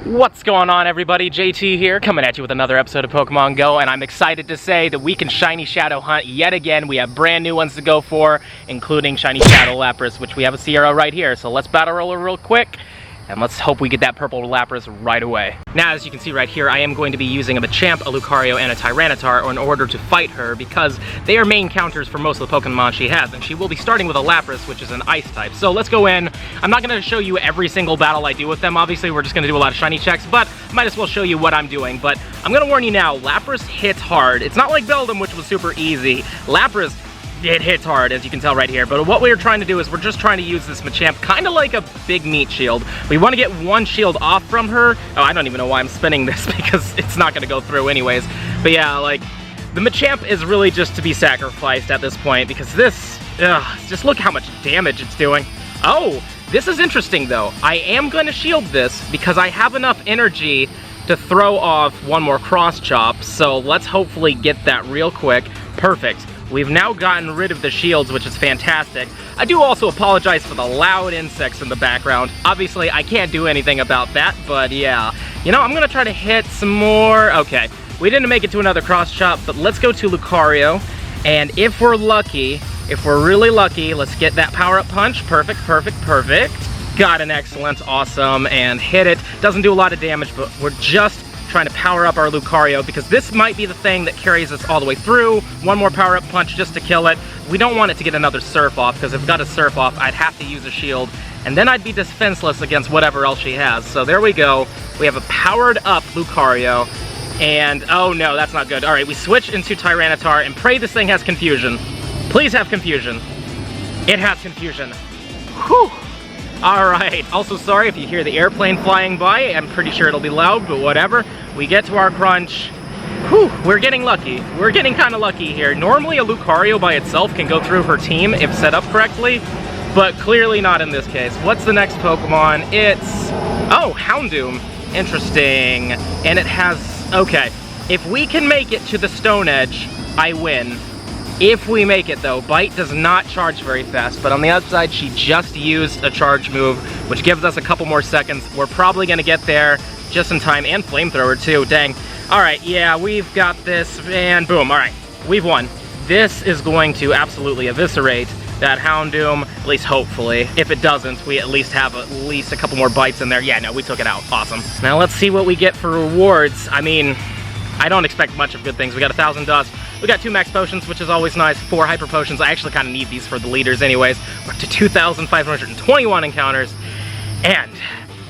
What's going on, everybody? JT here, coming at you with another episode of Pokemon Go, and I'm excited to say that we can Shiny Shadow hunt yet again. We have brand new ones to go for, including Shiny Shadow Lapras, which we have a Sierra right here. So let's battle roll real quick, and let's hope we get that purple Lapras right away. Now, as you can see right here, I am going to be using a Machop, a Lucario, and a Tyranitar in order to fight her, because they are main counters for most of the Pokemon she has, and she will be starting with a Lapras, which is an Ice type. So let's go in. I'm not going to show you every single battle I do with them. Obviously, we're just going to do a lot of shiny checks, but might as well show you what I'm doing. But I'm going to warn you now, Lapras hits hard. It's not like Beldum, which was super easy. Lapras, it hits hard, as you can tell right here. But what we're trying to do is we're just trying to use this Machop kind of like a big meat shield. We want to get one shield off from her. Oh, I don't even know why I'm spinning this because it's not going to go through anyways. But yeah, like, the Machop is really just to be sacrificed at this point because this, just look how much damage it's doing. Oh, this is interesting though. I am going to shield this because I have enough energy to throw off one more cross chop. So let's hopefully get that real quick. Perfect. We've now gotten rid of the shields, which is fantastic. I do also apologize for the loud insects in the background. Obviously, I can't do anything about that, but yeah. You know, I'm gonna try to hit some more. Okay, we didn't make it to another cross chop, but let's go to Lucario. And if we're lucky, if we're really lucky, let's get that power-up punch. Perfect, perfect, perfect. Got an excellent, awesome, and hit it. Doesn't do a lot of damage, but we're just trying to power up our Lucario because this might be the thing that carries us all the way through. One more power-up punch just to kill it. We don't want it to get another Surf off because if it got a Surf off, I'd have to use a shield and then I'd be defenseless against whatever else she has. So there we go. We have a powered up Lucario and oh no, that's not good. All right, we switch into Tyranitar and pray this thing has confusion. Please have confusion. It has confusion. Whew. Alright, also sorry if you hear the airplane flying by. I'm pretty sure it'll be loud, but whatever. We get to our crunch. Whew, we're getting lucky. We're getting kind of lucky here. Normally a Lucario by itself can go through her team if set up correctly, but clearly not in this case. What's the next Pokemon? It's, oh, Houndoom. Interesting. And it has, okay. If we can make it to the Stone Edge, I win. If we make it though, Bite does not charge very fast, but on the outside she just used a charge move, which gives us a couple more seconds. We're probably gonna get there just in time, and Flamethrower too, dang. All right, yeah, we've got this, and boom, all right, we've won. This is going to absolutely eviscerate that Houndoom, at least hopefully. If it doesn't, we at least have at least a couple more bites in there. Yeah, no, we took it out, awesome. Now let's see what we get for rewards. I mean, I don't expect much of good things. We got 1,000 dust. We got 2 max potions, which is always nice. 4 hyper potions. I actually kind of need these for the leaders anyways. We're up to 2,521 encounters. And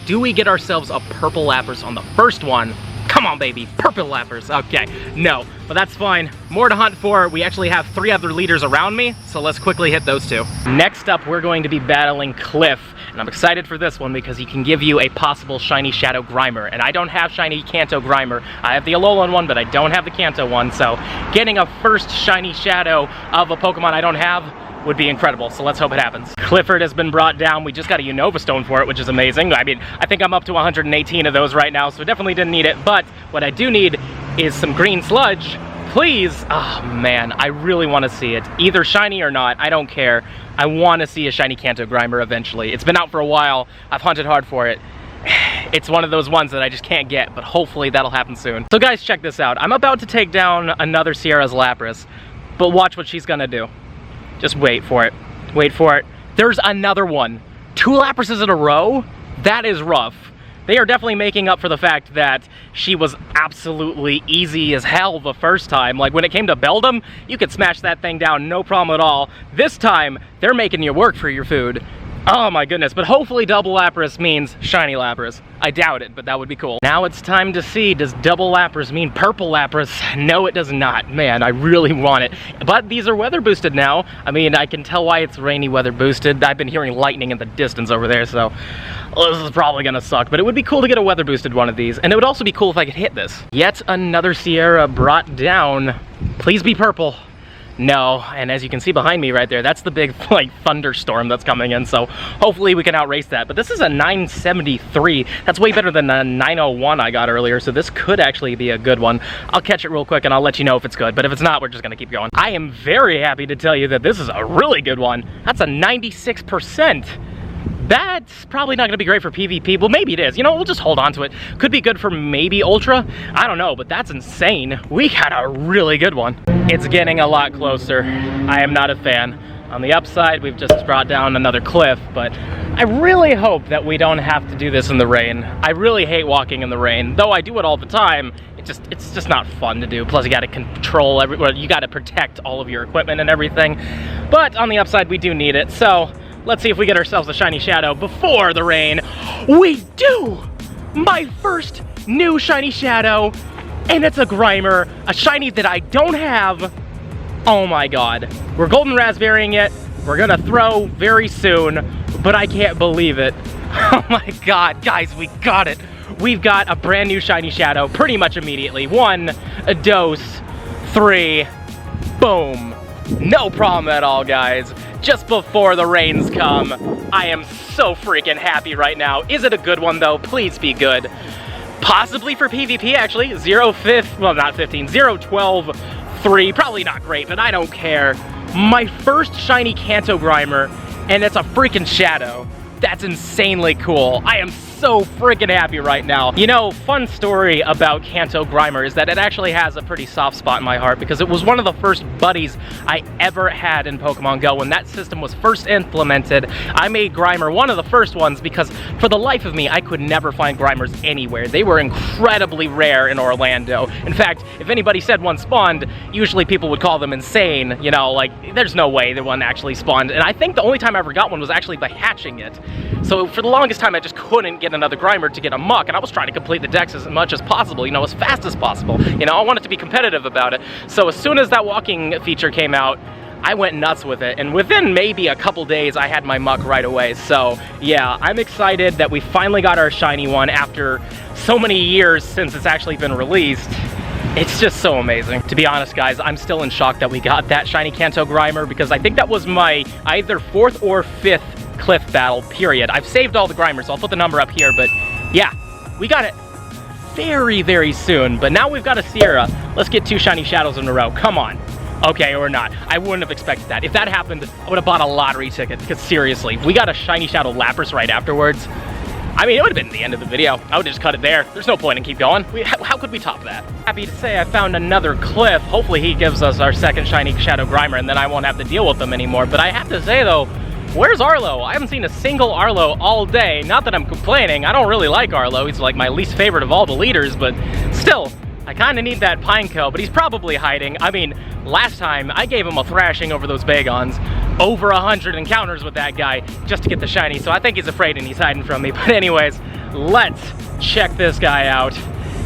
do we get ourselves a purple Lapras on the first one? Come on, baby. Purple Lapras. Okay. No, but that's fine. More to hunt for. We actually have 3 other leaders around me, so let's quickly hit those 2. Next up, we're going to be battling Cliff. And I'm excited for this one because he can give you a possible Shiny Shadow Grimer. And I don't have Shiny Kanto Grimer. I have the Alolan one, but I don't have the Kanto one. So getting a first Shiny Shadow of a Pokemon I don't have would be incredible. So let's hope it happens. Clifford has been brought down. We just got a Unova Stone for it, which is amazing. I mean, I think I'm up to 118 of those right now, so definitely didn't need it. But what I do need is some green sludge. Please. Oh man, I really want to see it. Either shiny or not, I don't care. I want to see a Shiny Kanto Grimer eventually. It's been out for a while. I've hunted hard for it. It's one of those ones that I just can't get, but hopefully that'll happen soon. So guys, check this out. I'm about to take down another Sierra's Lapras, but watch what she's gonna do. Just wait for it. Wait for it. There's another one. 2 Laprases in a row? That is rough. They are definitely making up for the fact that she was absolutely easy as hell the first time. Like when it came to Beldum, you could smash that thing down, no problem at all. This time, they're making you work for your food. Oh my goodness, but hopefully double Lapras means shiny Lapras. I doubt it, but that would be cool. Now it's time to see, does double Lapras mean purple Lapras? No, it does not. Man, I really want it. But these are weather boosted now. I mean, I can tell why it's rainy weather boosted. I've been hearing lightning in the distance over there, so this is probably gonna suck. But it would be cool to get a weather boosted one of these, and it would also be cool if I could hit this. Yet another Sierra brought down. Please be purple. No, and as you can see behind me right there, that's the big like thunderstorm that's coming in, so hopefully we can outrace that. But this is a 973. That's way better than the 901 I got earlier, so this could actually be a good one. I'll catch it real quick and I'll let you know if it's good, but if it's not, we're just gonna keep going. I am very happy to tell you that this is a really good one. That's a 96%. That's probably not going to be great for PvP. Well, maybe it is. You know, we'll just hold on to it. Could be good for maybe Ultra. I don't know, but that's insane. We got a really good one. It's getting a lot closer. I am not a fan. On the upside, we've just brought down another cliff, but I really hope that we don't have to do this in the rain. I really hate walking in the rain, though I do it all the time. It's just not fun to do. Plus, you got to control you got to protect all of your equipment and everything. But on the upside, we do need it. So let's see if we get ourselves a shiny shadow before the rain. We do! My first new shiny shadow, and it's a Grimer, a shiny that I don't have. Oh my god. We're golden raspberrying it. We're gonna throw very soon, but I can't believe it. Oh my god, guys, we got it. We've got a brand new shiny shadow pretty much immediately. 1, a dose, 3, boom. No problem at all, guys. Just before the rains come. I am so freaking happy right now. Is it a good one though? Please be good. Possibly for PvP actually. 0, 5, well not 15, 0, 12, 3, probably not great, but I don't care. My first shiny Kanto Grimer, and it's a freaking shadow. That's insanely cool. I am so freaking happy right now. You know, fun story about Kanto Grimer is that it actually has a pretty soft spot in my heart because it was one of the first buddies I ever had in Pokemon Go. When that system was first implemented, I made Grimer one of the first ones because for the life of me, I could never find Grimers anywhere. They were incredibly rare in Orlando. In fact, if anybody said one spawned, usually people would call them insane. You know, like, there's no way that one actually spawned. And I think the only time I ever got one was actually by hatching it. So for the longest time, I just couldn't get another Grimer to get a muck, and I was trying to complete the decks as much as possible, you know, as fast as possible. You know, I wanted to be competitive about it. So as soon as that walking feature came out, I went nuts with it, and within maybe a couple days, I had my muck right away. So yeah, I'm excited that we finally got our shiny one after so many years since it's actually been released. It's just so amazing. To be honest, guys, I'm still in shock that we got that shiny Kanto Grimer because I think that was my either 4th or 5th cliff battle, period. I've saved all the Grimers, so I'll put the number up here, but yeah, we got it very, very soon. But now we've got a Sierra. Let's get 2 shiny shadows in a row. Come on. Okay, or not. I wouldn't have expected that. If that happened, I would have bought a lottery ticket, because seriously, we got a shiny shadow Lapras right afterwards. I mean, it would have been the end of the video. I would have just cut it there. There's no point in keep going. How could we top that? Happy to say I found another cliff. Hopefully he gives us our second shiny shadow Grimer, and then I won't have to deal with them anymore. But I have to say though, where's Arlo? I haven't seen a single Arlo all day. Not that I'm complaining. I don't really like Arlo. He's like my least favorite of all the leaders, but still, I kind of need that Pineco, but he's probably hiding. I mean, last time I gave him a thrashing over those Bagons. Over 100 encounters with that guy just to get the shiny, so I think he's afraid and he's hiding from me. But anyways, let's check this guy out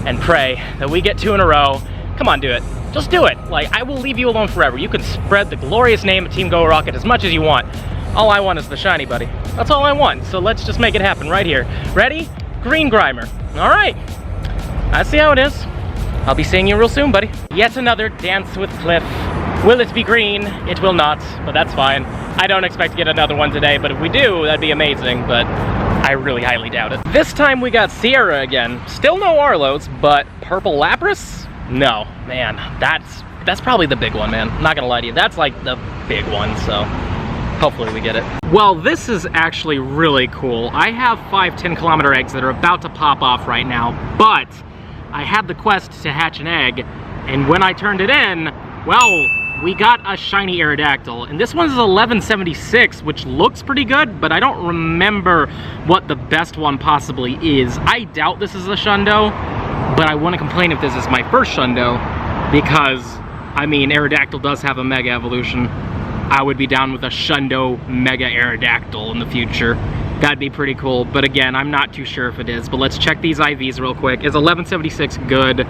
and pray that we get 2 in a row. Come on, do it. Just do it. Like, I will leave you alone forever. You can spread the glorious name of Team GO Rocket as much as you want. All I want is the shiny, buddy. That's all I want. So let's just make it happen right here. Ready? Green Grimer. All right. I see how it is. I'll be seeing you real soon, buddy. Yet another dance with Cliff. Will it be green? It will not, but that's fine. I don't expect to get another one today, but if we do, that'd be amazing, but I really highly doubt it. This time we got Sierra again. Still no Arlos, but purple Lapras? No, man, that's probably the big one, man. I'm not gonna lie to you. That's like the big one, so hopefully we get it. Well, this is actually really cool. I have 5 10-kilometer eggs that are about to pop off right now, but I had the quest to hatch an egg, and when I turned it in, well, we got a shiny Aerodactyl, and this one's 1176, which looks pretty good, but I don't remember what the best one possibly is. I doubt this is a Shundo, but I wouldn't complain if this is my first Shundo, because, I mean, Aerodactyl does have a Mega Evolution. I would be down with a Shundo Mega Aerodactyl in the future. That'd be pretty cool, but again, I'm not too sure if it is, but let's check these IVs real quick. Is 1176 good?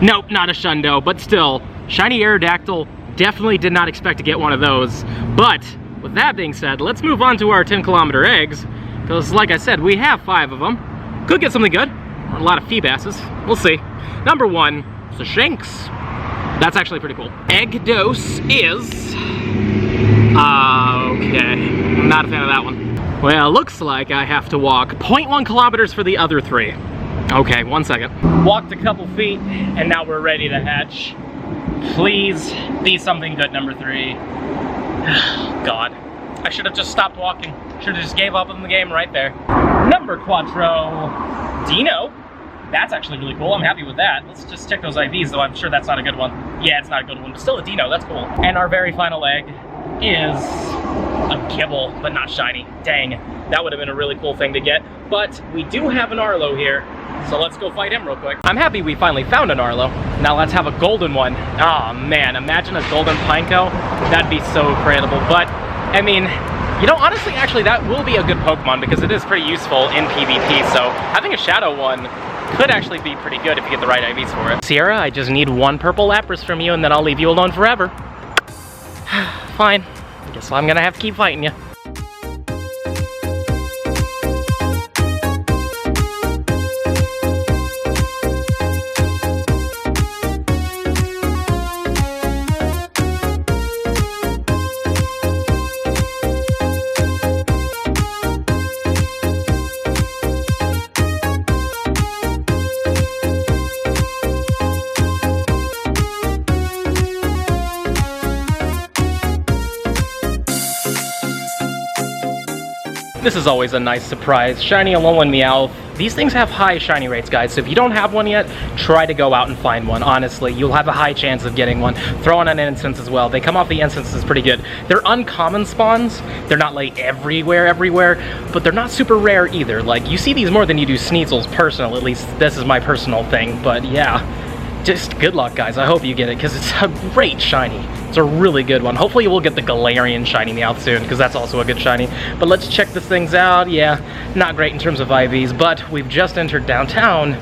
Nope, not a Shundo, but still, shiny Aerodactyl. Definitely did not expect to get one of those. But with that being said, let's move on to our 10-kilometer eggs, because like I said, we have 5 of them. Could get something good, or a lot of Feebasses. We'll see. Number 1, the Shanks. That's actually pretty cool. Egg dose is... okay, I'm not a fan of that one. Well, looks like I have to walk 0.1 kilometers for the other 3. Okay, 1 second. Walked a couple feet, and now we're ready to hatch. Please be something good, number 3. God. I should have just stopped walking. Should have just gave up on the game right there. Number Quattro, Dino. That's actually really cool. I'm happy with that. Let's just check those IVs, though I'm sure that's not a good one. Yeah, it's not a good one, but still a Dino. That's cool. And our very final egg is a Kibble, but not shiny. Dang, that would have been a really cool thing to get. But we do have an Arlo here, so let's go fight him real quick. I'm happy we finally found an Arlo. Now let's have a golden one. Oh man, imagine a golden Pineco. That'd be so incredible. But, I mean, you know, honestly, actually, that will be a good Pokemon because it is pretty useful in PvP, so having a Shadow one could actually be pretty good if you get the right IVs for it. Sierra, I just need one purple Lapras from you and then I'll leave you alone forever. Fine. I guess I'm gonna have to keep fighting you. This is always a nice surprise. Shiny Alolan Meowth. These things have high shiny rates, guys, so if you don't have one yet, try to go out and find one. Honestly, you'll have a high chance of getting one. Throw on an instance as well. They come off the instances pretty good. They're uncommon spawns. They're not like everywhere, but they're not super rare either. Like, you see these more than you do Sneasel's personal, at least this is my personal thing, but yeah. Just good luck, guys. I hope you get it, because it's a great shiny. It's a really good one. Hopefully we'll get the Galarian shiny Meowth soon, because that's also a good shiny. But let's check these things out. Yeah, not great in terms of IVs, but we've just entered downtown,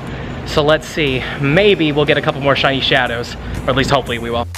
so let's see. Maybe we'll get a couple more shiny Shadows, or at least hopefully we will.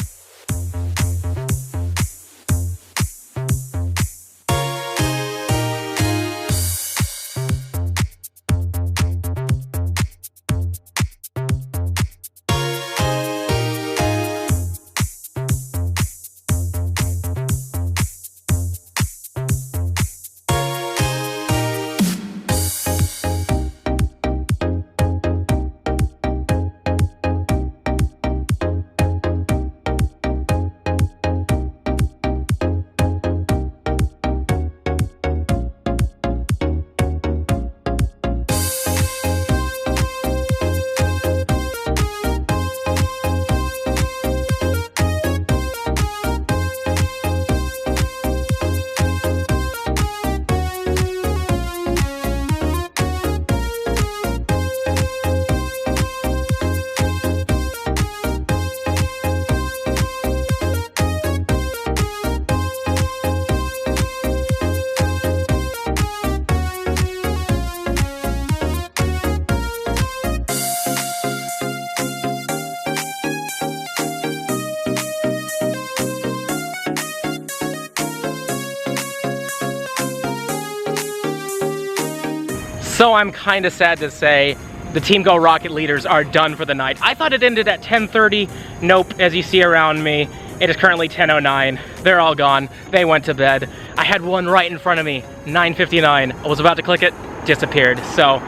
So I'm kind of sad to say the Team GO Rocket leaders are done for the night. I thought it ended at 10:30. Nope, as you see around me, it is currently 10:09. They're all gone. They went to bed. I had one right in front of me, 9:59. I was about to click it, disappeared. So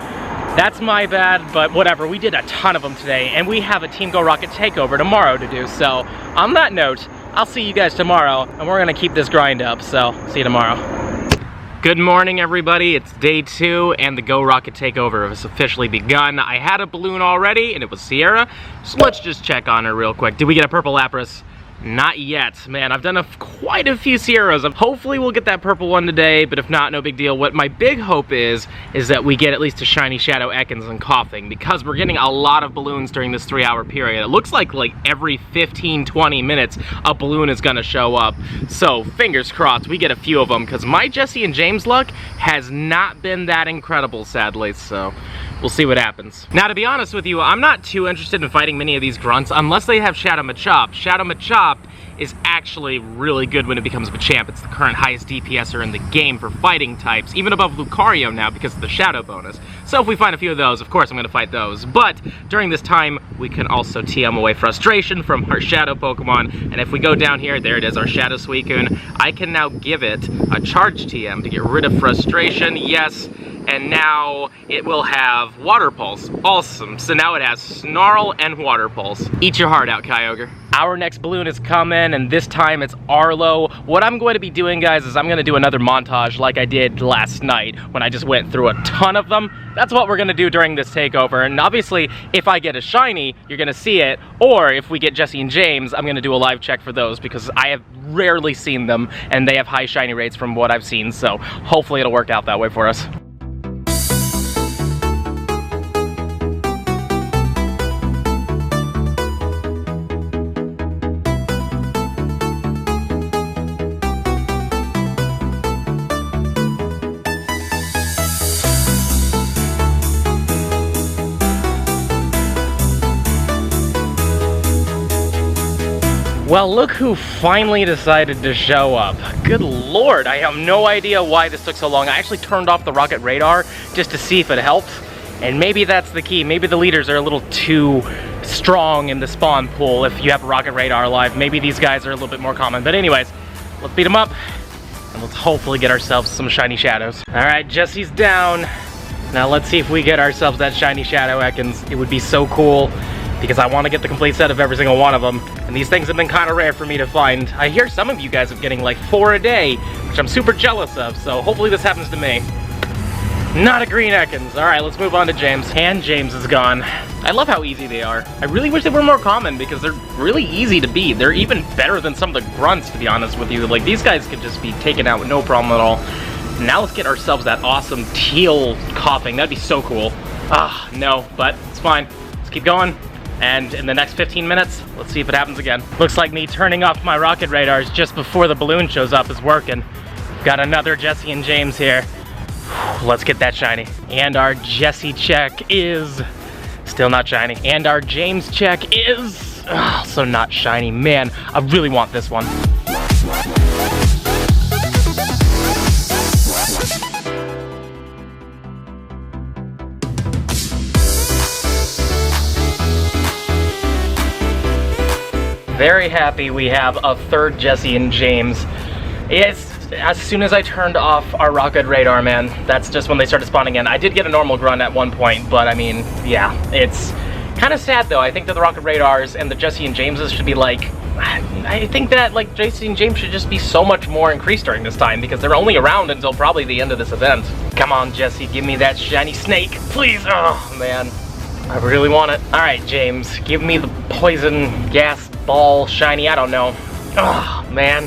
that's my bad, but whatever. We did a ton of them today, and we have a Team GO Rocket Takeover tomorrow to do. So on that note, I'll see you guys tomorrow, and we're gonna keep this grind up. So see you tomorrow. Good morning, everybody. It's day 2, and the GO Rocket Takeover has officially begun. I had a balloon already, and it was Sierra, so let's just check on her real quick. Did we get a purple Lapras? Not yet. Man, I've done quite a few Sierras. Hopefully we'll get that purple one today, but if not, no big deal. What my big hope is that we get at least a shiny Shadow Ekans and Coughing, because we're getting a lot of balloons during this 3-hour period. It looks like every 15-20 minutes a balloon is gonna show up. So fingers crossed we get a few of them, because my Jesse and James luck has not been that incredible, sadly, so we'll see what happens. Now, to be honest with you, I'm not too interested in fighting many of these grunts unless they have Shadow Machop. Shadow Machop is actually really good when it becomes Machamp. It's the current highest DPSer in the game for fighting types, even above Lucario now because of the Shadow bonus. So if we find a few of those, of course I'm going to fight those. But during this time, we can also TM away Frustration from our Shadow Pokemon. And if we go down here, there it is, our Shadow Suicune. I can now give it a Charge TM to get rid of Frustration. Yes, and now it will have Water Pulse. Awesome. So now it has Snarl and Water Pulse. Eat your heart out, Kyogre. Our next balloon is coming, and this time it's Arlo. What I'm going to be doing, guys, is I'm going to do another montage like I did last night when I just went through a ton of them. That's what we're going to do during this takeover, and obviously if I get a shiny, you're going to see it, or if we get Jesse and James, I'm going to do a live check for those because I have rarely seen them and they have high shiny rates from what I've seen, so hopefully it'll work out that way for us. Well, look who finally decided to show up. Good lord, I have no idea why this took so long. I actually turned off the rocket radar just to see if it helped, and maybe that's the key. Maybe the leaders are a little too strong in the spawn pool if you have rocket radar live. Maybe these guys are a little bit more common. But anyways, let's beat them up, and let's hopefully get ourselves some shiny shadows. All right, Jesse's down. Now let's see if we get ourselves that shiny shadow Ekans. It would be so cool, because I want to get the complete set of every single one of them. And these things have been kind of rare for me to find. I hear some of you guys are getting like 4 a day, which I'm super jealous of, so hopefully this happens to me. Not a green Ekans. All right, let's move on to James. And James is gone. I love how easy they are. I really wish they were more common because they're really easy to beat. They're even better than some of the grunts, to be honest with you. Like, these guys could just be taken out with no problem at all. Now let's get ourselves that awesome teal coughing. That'd be so cool. Ah, no, but it's fine. Let's keep going. And in the next 15 minutes, let's see if it happens again. Looks like me turning off my rocket radars just before the balloon shows up is working. Got another Jesse and James here. Let's get that shiny. And our Jesse check is still not shiny. And our James check is also not shiny. Man, I really want this one. Very happy we have a third Jesse and James. It's as soon as I turned off our rocket radar, man, that's just when they started spawning in. I did get a normal grunt at one point, but I mean, yeah, it's kind of sad though. I think that the rocket radars and the Jesse and Jameses should be like, I think that like Jesse and James should just be so much more increased during this time because they're only around until probably the end of this event. Come on, Jesse, give me that shiny snake, please. Oh man, I really want it. All right, James, give me the poison gas ball shiny, I don't know. Oh man.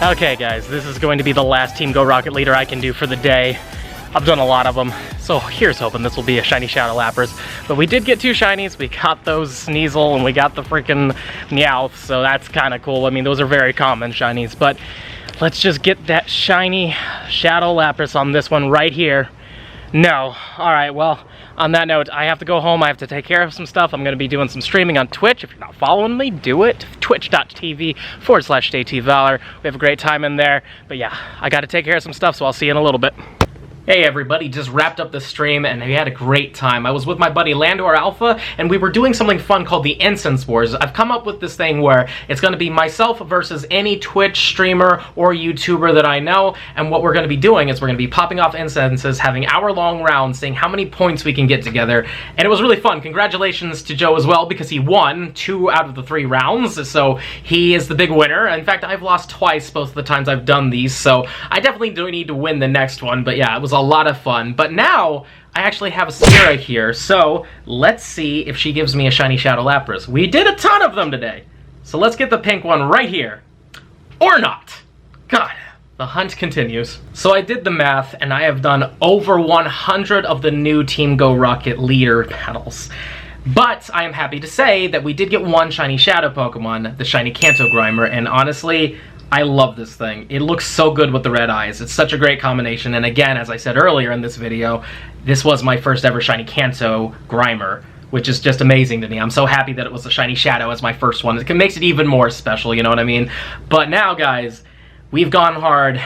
Okay guys, this is going to be the last Team Go Rocket leader I can do for the day. I've done a lot of them, so here's hoping this will be a shiny Shadow Lapras. But we did get 2 shinies, we got those Sneasel and we got the freaking Meowth, so that's kind of cool. I mean, those are very common shinies, but let's just get that shiny Shadow Lapras on this one right here. No. Alright, well, on that note, I have to go home. I have to take care of some stuff. I'm going to be doing some streaming on Twitch. If you're not following me, do it. Twitch.tv/JTValor. We have a great time in there. But yeah, I got to take care of some stuff, so I'll see you in a little bit. Hey everybody, just wrapped up the stream and we had a great time. I was with my buddy Landoalpha and we were doing something fun called the Incense Wars. I've come up with this thing where it's going to be myself versus any Twitch streamer or YouTuber that I know, and what we're going to be doing is we're going to be popping off incenses, having hour-long rounds, seeing how many points we can get together, and it was really fun. Congratulations to Joe as well, because he won 2 out of the 3 rounds, so he is the big winner. In fact, I've lost twice both of the times I've done these, so I definitely do need to win the next one, but yeah, it was a lot of fun. But now I actually have a Sierra here, so let's see if she gives me a shiny Shadow Lapras. We did a ton of them today, so let's get the pink one right here. Or not. God, the hunt continues. So I did the math, and I have done over 100 of the new Team GO Rocket leader battles. But I am happy to say that we did get one shiny Shadow Pokemon, the shiny Kanto Grimer, and honestly, I love this thing. It looks so good with the red eyes. It's such a great combination, and again, as I said earlier in this video, this was my first ever shiny Kanto Grimer, which is just amazing to me. I'm so happy that it was a shiny Shadow as my first one. It makes it even more special, you know what I mean? But now, guys, we've gone hard,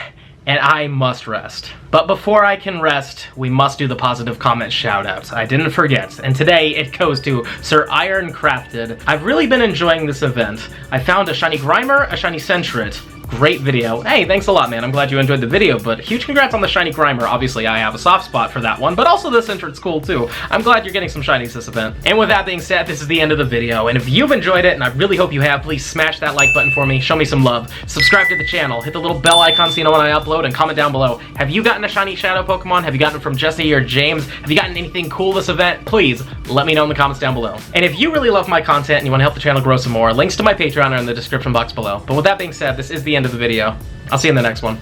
and I must rest. But before I can rest, we must do the positive comment shoutouts. I didn't forget, and today it goes to Sir Iron Crafted. I've really been enjoying this event. I found a shiny Grimer, a shiny Sentret. Great video. Hey, thanks a lot, man. I'm glad you enjoyed the video, but huge congrats on the shiny Grimer. Obviously, I have a soft spot for that one, but also the Sentret's cool, too. I'm glad you're getting some shinies this event. And with that being said, this is the end of the video, and if you've enjoyed it, and I really hope you have, please smash that like button for me, show me some love, subscribe to the channel, hit the little bell icon so you know when I upload, and comment down below. Have you gotten a shiny Shadow Pokemon? Have you gotten it from Jesse or James? Have you gotten anything cool this event? Please, let me know in the comments down below. And if you really love my content and you want to help the channel grow some more, links to my Patreon are in the description box below. But with that being said, this is the end of the video. I'll see you in the next one.